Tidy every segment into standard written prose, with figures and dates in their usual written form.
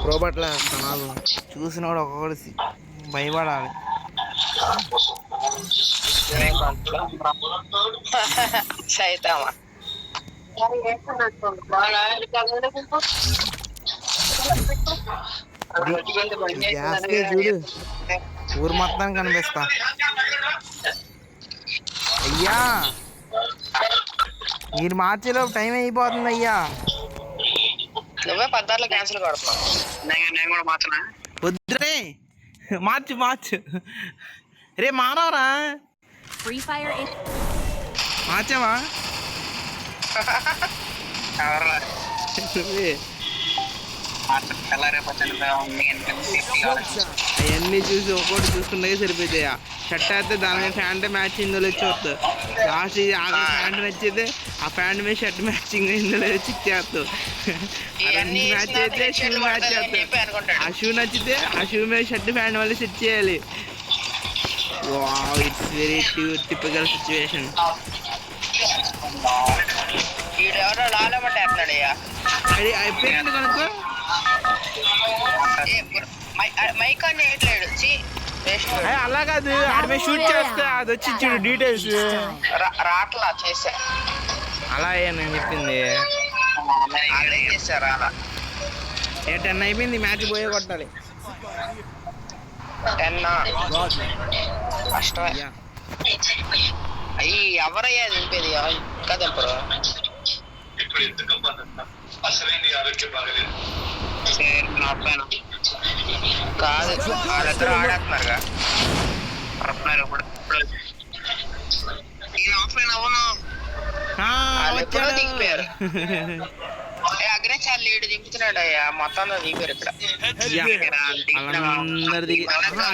రోబోట్లో వేస్తాను నాకు చూసినోడు ఒక్కొక్కటి భయపడాలి. సైతామా గ్యాస్కే చూడు ఊరు మొత్తం కనిపిస్తా. అయ్యా మీరు మార్చేలో టైం అయిపోతుంది అయ్యా. నువ్వే 16 క్యాన్సిల్ కొడుతున్నావు. నేను కూడా మార్చనా? వద్దురే మార్చు మార్చు రే మానవరా మార్చావా? అవన్నీ చూసి ఒక్కొక్కటి చూసుకున్నాకే సరిపోతాయా. షర్ట్ అయితే దాని మీద ప్యాంట్ మ్యాచ్ ఇందులో వచ్చి వస్తుంది. లాస్ట్ ఆఖరి ప్యాంట్ నచ్చితే ఆ ప్యాంట్ మీద షర్ట్ మ్యాచింగ్ ఇందులో వచ్చి ఇచ్చేస్తావు. రెండు మ్యాచ్ అయితే షూ మ్యాచ్ చేస్తావు. ఆ షూ నచ్చితే ఆ షూ మీద షర్ట్ ప్యాంట్ వల్ల సెట్ చేయాలి. Wow it's very typical situation. అది అయిపోయింది కనుక అలా కాదు ఆడ మీద షూట్ చేస్తే అది వచ్చి ఇచ్చాడు డీటెయిల్స్ రాట్లా చేసా. అలా నేను చెప్పింది 10 అయిపోయింది. మ్యాచ్ పోయే కొట్టాలి. 10 కష్టమే. అయ్యి ఎవరయ్యా దింపేది ఇంకా దింపరు. కాదు వాళ్ళిద్దరు ఆడేస్తున్నారుగా. నేను ఆఫ్లైన్ అవ్వను. ఎప్పుడో దిగిపోయారు. అగ్రచాలు లేడు దింపుతున్నాడు అయ్యా. మొత్తం దిగిపోయారు ఇక్కడ.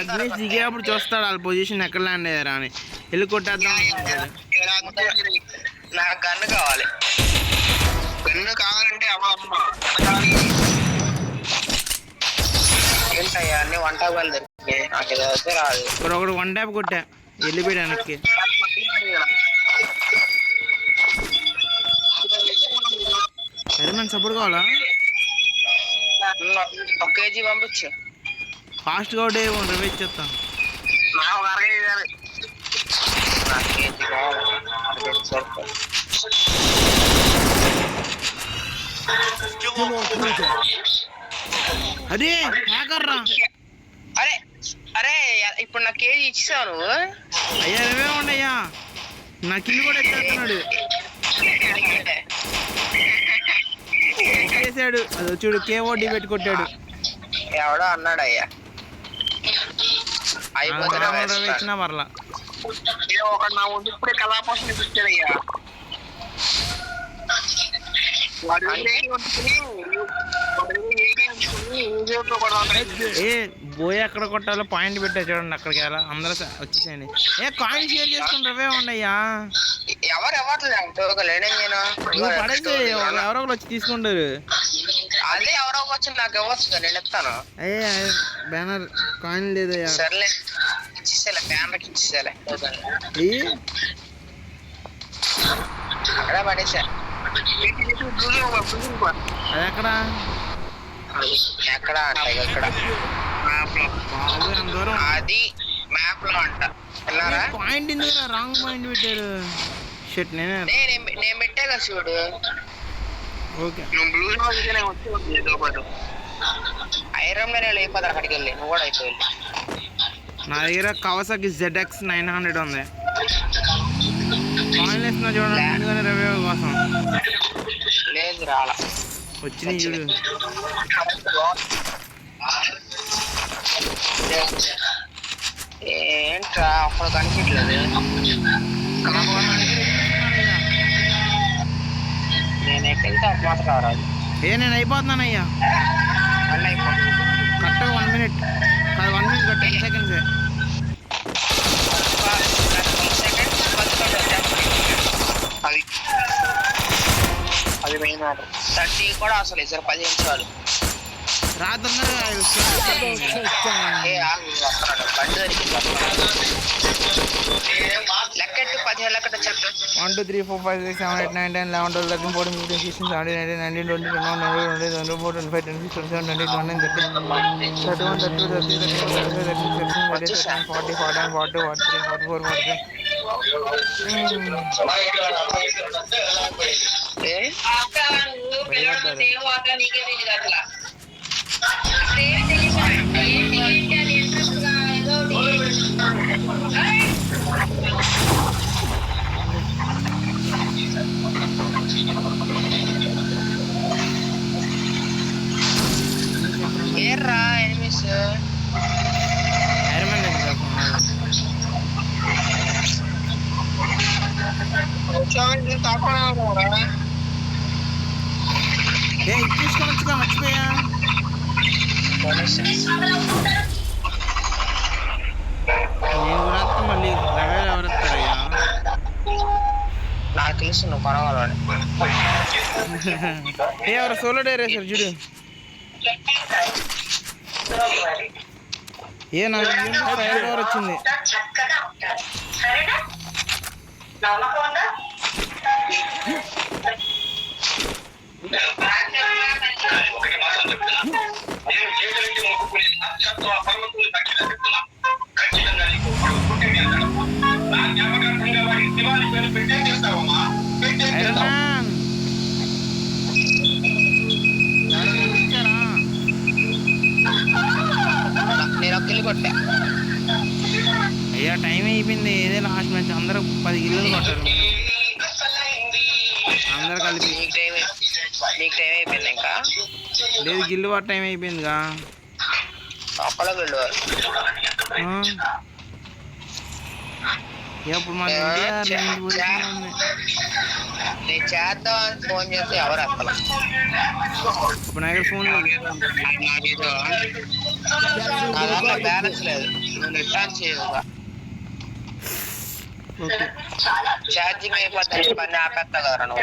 అగ్నేష్ దిగేప్పుడు చూస్తాడు వాళ్ళ పొజిషన్ ఎక్కడ ల్యాండ్ అయ్యారా అని. వెళ్ళి కొట్టేద్దాం. నాకు గన్ను కావాలి. గన్ను కావాలంటే ఏంటయ్యా అన్ని వంట వాళ్ళు దొరికినాయి. నాకు ఇది అయితే రాదు. ఇక్కడ ఒకటి 1 ట్యాప్ కొట్టా వెళ్ళిపోయాడు వెనక్కి. సరే మనకు సపోర్ట్ కావాలా? 1 kg పంపించు. ఫాస్ట్గా ఒకటి రివైజ్ ఇచ్చేస్తాను. అదే హ్యాకర్ రా. అరే అరే ఇప్పుడు నా కేజీ ఇచ్చేసావు నువ్వు. అయ్యా ఏమే ఉండయ్యా నా కిల్లు కూడా ఎత్తేస్తున్నాడు. చేశాడు అది చూడు కేఓడి పెట్టి కొట్టాడు. ఎవడో అన్నాడు అయ్యా. ఇచ్చినా పర్లా. ఇప్పుడే కళాపోషణ ఇచ్చాడయ్యా. ఏ బోయ్ ఎక్కడ కొట్టాలో పాయింట్ పెట్టా చూడండి. అక్కడికి వెళ్ళా అందరూ వచ్చేసేయండి. ఏ కాయిన్ షేర్ చేసుకుంటారే ఉండయ్యా. ఎవరు నువ్వు పడేసి ఎవరో ఒకరు వచ్చి తీసుకుంటారు. అదే ఎవరో వచ్చి నాకు ఇవ్వచ్చు నేను ఇస్తాను. అయ్యే బ్యానర్ కాయిన్ లేదయ్యా. సర్లే ఇచ్చేసేలే బ్యానర్కి ఇచ్చేసేలే. అక్కడ పడేసా. అది ఎక్కడ ఎక్కడ అంట ఇక్కడ అది మ్యాప్ లో అంట. పాయింట్ రాంగ్ పాయింట్ పెట్టారు. షర్ట్ నేను పెట్టా కదా చూడు. ఓకే ఐరన్ మీద అయిపోతారు అక్కడికి వెళ్ళి. నువ్వు కూడా అయిపోయి. నా దగ్గర కవాసాకి ZX 900 ఉంది. కాయిన్ వేస్తున్నా చూడండి ఎందుకని రివ్యూ కోసం. లేదు రాలా వచ్చినాయి చూడు. ఏంట్రా అప్పుడు కనిపించలేదు. నేను ఎక్కడితే అటు మాత్రం రావాలి. నేను అయిపోతున్నానయ్యా. మళ్ళీ కరెక్ట్గా 1 minute కాదు 1 minute 10 seconds. అది మెయిన్ 30 కూడా అసలు 15 నిమిషాలు. రా తొందరగా ఏ ఆగు, వస్తున్నాడు. బండి దొరికింది, వస్తున్నాడు. లెక్కెట్టు 15 లెక్కట చెప్పు. 1 2 3 4 5 6 7 8 9 10 11 12 13 14 15 16 17 18 19 20 21 22 23 24 25 26 27 28 29 30 31 32 33 34 35 36 37 38 40 41 42 43 44 45 ఏ? ఏర్రా ఎనిమిస్ ఐరన్ మ్యాన్ దగ్గర ఏ ఇచ్చేసుకొని వచ్చుగా మర్చిపోయా నేను కూడా వస్తా మళ్ళీ రవే ఎవరు వస్తారయ్యా నాకు తెలుసు నువ్వు కొనవాలని. ఏ ఎవరు సోలో డే రేసర్ చూడు ఏ నాకు ఫైర్ పవర్ వచ్చింది ఐరన్ మ్యాన్ నేను ఒక కిల్లు కొట్టా. అయ్యా టైం అయిపోయింది ఏదే లాస్ట్ మ్యాచ్ అందరూ 10 కిలోలు కొట్టారు అందరు కలిపి నీకు టైం అయిపోయింది ఇంకా లేదు గిల్లు వాట్ టైం అయిపోయిందిగా ఒక్కలో వెళ్ళు. ఇప్పుడు మన ఇండియా నేను చేద్దామని ఫోన్ చేస్తే ఎవరు వస్తలే. ఇప్పుడు నా దగ్గర ఫోన్ నా బ్యాలెన్స్ లేదు, నువ్వు రిటర్న్ చేయవుగా. ఛార్జింగ్ అయిపోతే పని ఆపేస్తా కదరా నువ్వు.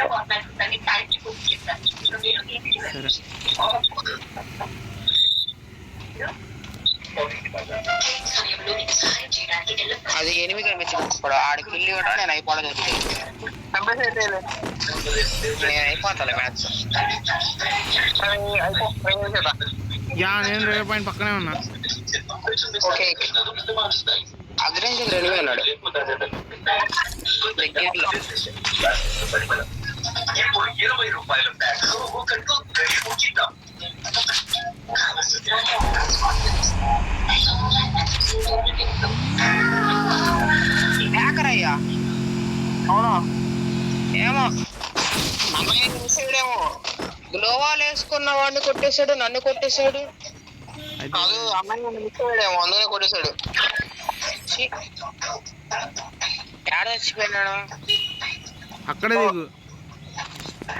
అది 8 కనిపించింది ఇప్పుడు ఆడి కిల్లి కూడా నేను అయిపోవడం జరిగింది. నేను అయిపోతాలే మ్యాచ్. నేను 20 పాయింట్ పక్కనే ఉన్నా. ఓకే అగ్రేంజ్ 2 అన్నాడు దగ్గరలో. హ్యాకరయ్యా అవునా ఏమో అమ్మాయి చూసాడేమో. గ్లోవాల్ వేసుకున్న వాడిని కొట్టేశాడు, నన్ను కొట్టేశాడు. కాదు అమ్మాయి మిస్ అయ్యాడేమో, అందుకే కొట్టేశాడు. ఏడ చచ్చిపోయినాడు? అక్కడే దిగు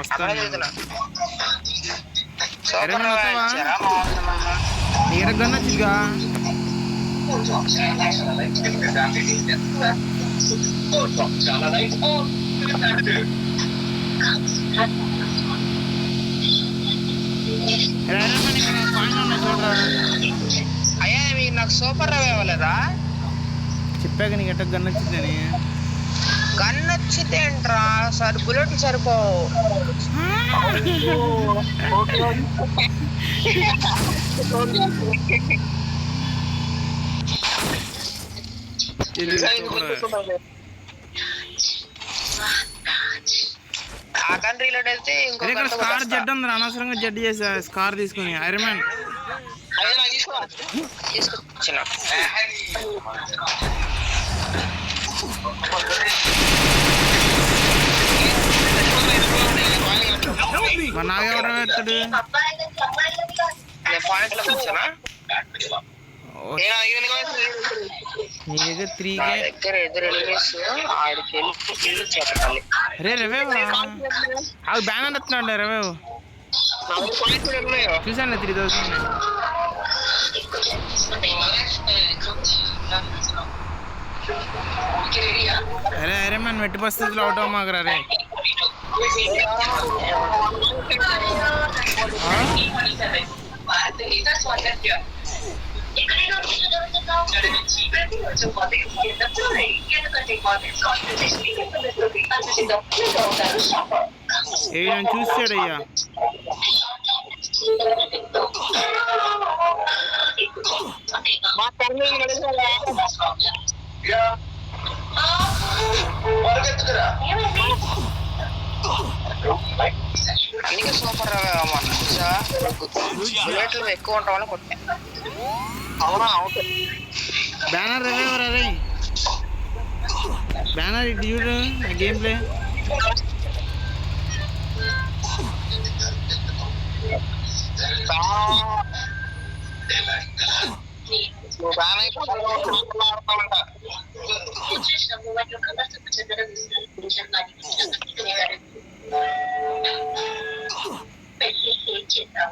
అక్కడే దిగుతున్నా. నీడ గన్న వచ్చిగా అయ్యా మీకు నాకు సూపర్ రవ్ ఇవ్వలేదా? చెప్పాక నీకు ఎట్ట గన్ వచ్చిందని. గన్ వచ్చింది ఏంట్రా, సరే బుల్లెట్లు సరిపోవు. ఆ గన్ రీలోడ్ అయితే ఇంకో స్కార్ జెడ్ ఉంది, అనవసరంగా జెడ్ చేసా స్కార్ తీసుకుని. ఐరన్ మ్యాన్ తీసుకొచ్చిన నాకెవడ పెడతాడు? పాయింట్ లో కూర్చోనా? నీ దగ్గర 3 దగ్గర ఎదురు ఆడికి వెళ్ళి చెప్పాలి. రే రవేవ్ అది బ్యానర్ ఎత్తున్నాడు రవేవ్, చూసాను 3000. అరే అరే మన మెట్టి పరిస్థితులు అవుట్ అవ్వమాకరా రే. ఏం చూసాడయ్యా సూపర్ బుల్లెట్లు ఎక్కువ ఉండటం వల్ల కొట్టాయి. అవునా బ్యానర్ రివైవర్ అరే బ్యానర్ ఇటు చూడు గేమ్ ప్లే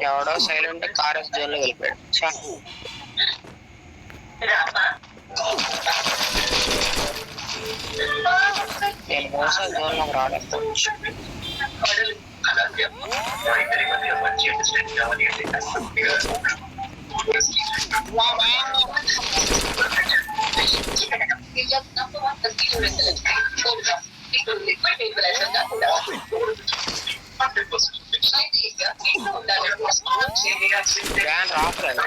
ఎవడో సైలెంట్ కార్ జోన్ లో వెళ్ళిపోయాడు. నేను మోసం జోన్ లోకి రాలేదు. రాఫలేదు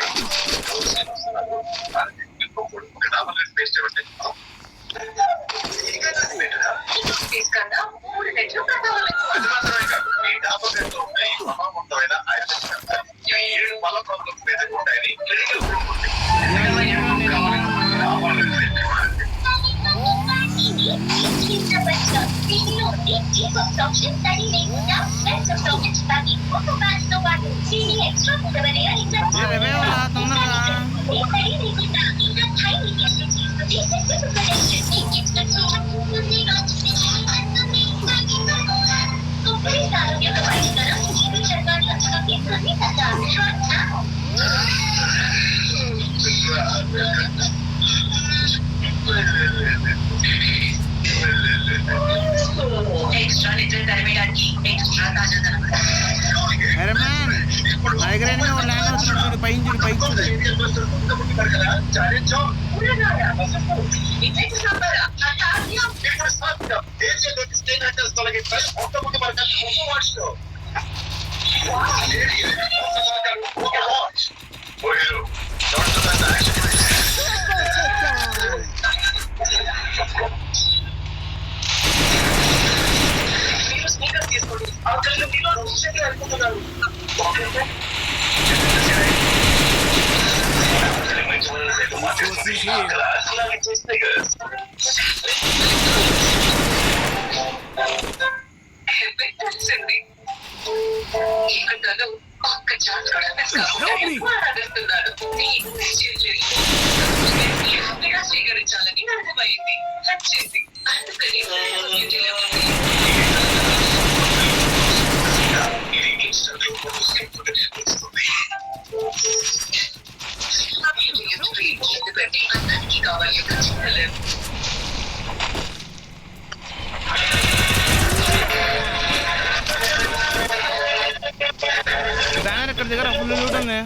బ్యానర్ ఎక్కడ దగ్గర ఫుల్ లూట్ ఉంది.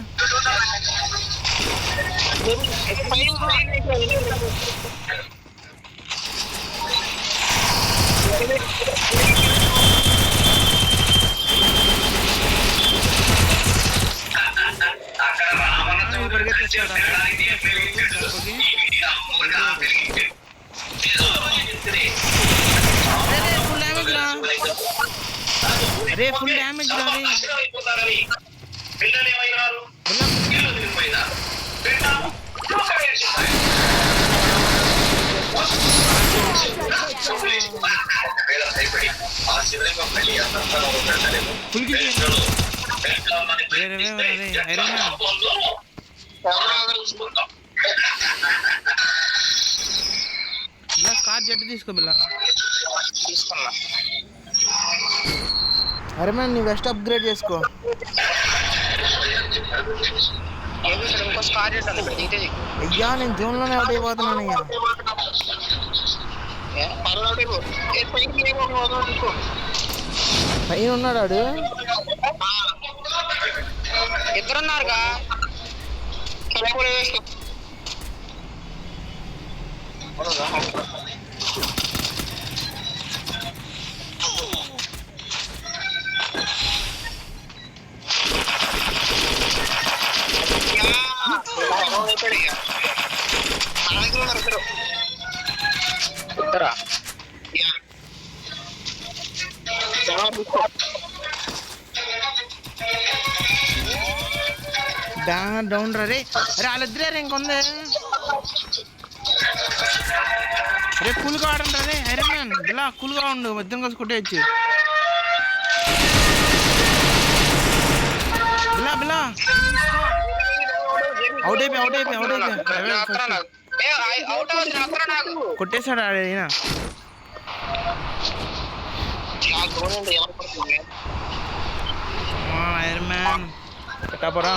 అరే ఫుల్ డ్యామేజ్ కార్ జట్టు తీసుకో బిల్లా. తీసుకున్నా. అరే మ్యాన్ నీ వెస్ట్ అప్గ్రేడ్ చేసుకో. అయ్యా నేను జోన్లోనే అవుట్ అయిపోతున్నాను. పైన ఉన్నాడు ఇద్దరున్నారుగా. ఉత్తరా డౌన్ రా రే. అరే వాళ్ళిద్దరే రే ఇంకొంది. రే కూల్గా ఆడండి రే ఐరన్ మ్యాన్. ఇలా కూల్గా ఉండు, మధ్యం కలిసి కొట్టేయచ్చు. బిలా బిలా అవుట్ అయిపోయి కొట్టేశాడు ఆడినా. ఐరన్ మ్యాన్ పెట్టాపరా.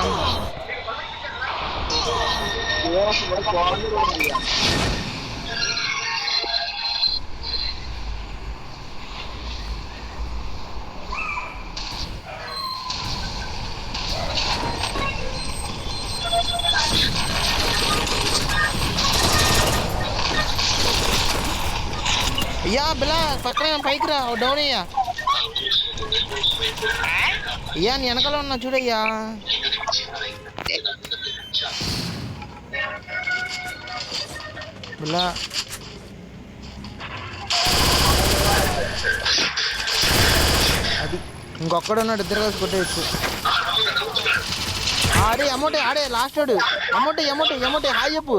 అయ్యా బిలా పక్కన పైకి రా, డౌన్ అయ్యా. అయ్యా నీ వెనకాల ఉన్నా చూడయ్యా. బిలా అది ఇంకొక్కడు ఉన్నాడు, ఇద్దరు కలిసి కొట్టేయచ్చు. అరే అమౌంట్ ఆడే లాస్ట్ వాడు. అమౌంట్ హాయ్ చెప్పు.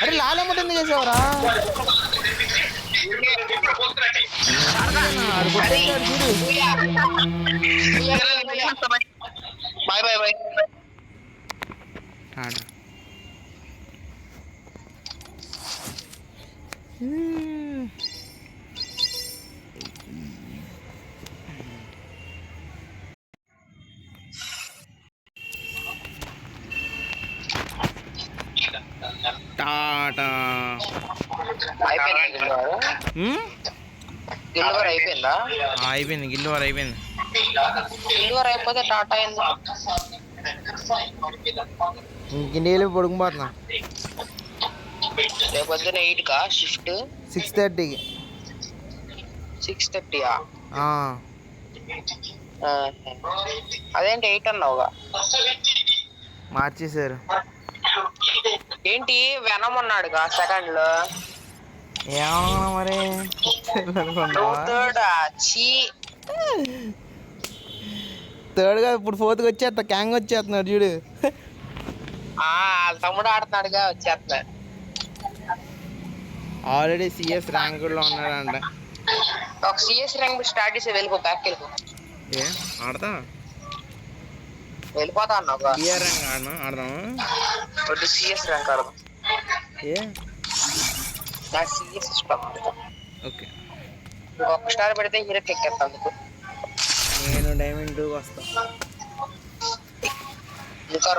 అరే లాల్ అమౌంట్ ఎందుకు చేసావరా? టాటా అయిపోయిందా? అయిపోయింది, గిల్లు వారు అయిపోయింది. డెలివరీ అయిపోతే టాటా ఇంకేళ్ళు పడుకుపోతున్నా. రేపు పొద్దున్న 8కా షిఫ్ట్? 6:30కి. 6:30యా? అదేంటి 8 అన్నావుగా? మార్చేశారు. ఏంటి వెనమ్ ఉన్నాడుగా సెకండ్ లో? ఏమన్నా మరి థర్డ్ గా ఇప్పుడు 4th వచ్చేస్తా. క్యాంగ్ వచ్చేస్తున్నాడు చూడు. తమ్ముడు ఆడుతున్నాడుగా, వచ్చేస్తున్నాడు. ఆల్రెడీ సిఎస్ ర్యాంక్ లో ఉన్నాడంట. ఒక సిఎస్ ర్యాంక్ స్టార్ట్ చేసి వెళ్ళిపో, బ్యాక్ వెళ్ళిపో. ఏ ఆడతా? వెళ్ళిపోతా అన్నావు. సిఆర్ ర్యాంక్ ఆడదాము. సిఎస్ ర్యాంక్ ఆడదాం. ఏ నాకు సిఎస్ ఇష్టం. ఓకే, ఒక్క స్టార్ పెడితే హీరోకి ఎక్కేస్తా. అందుకు నేను డైమండ్ 2 వస్తా. ఇంకా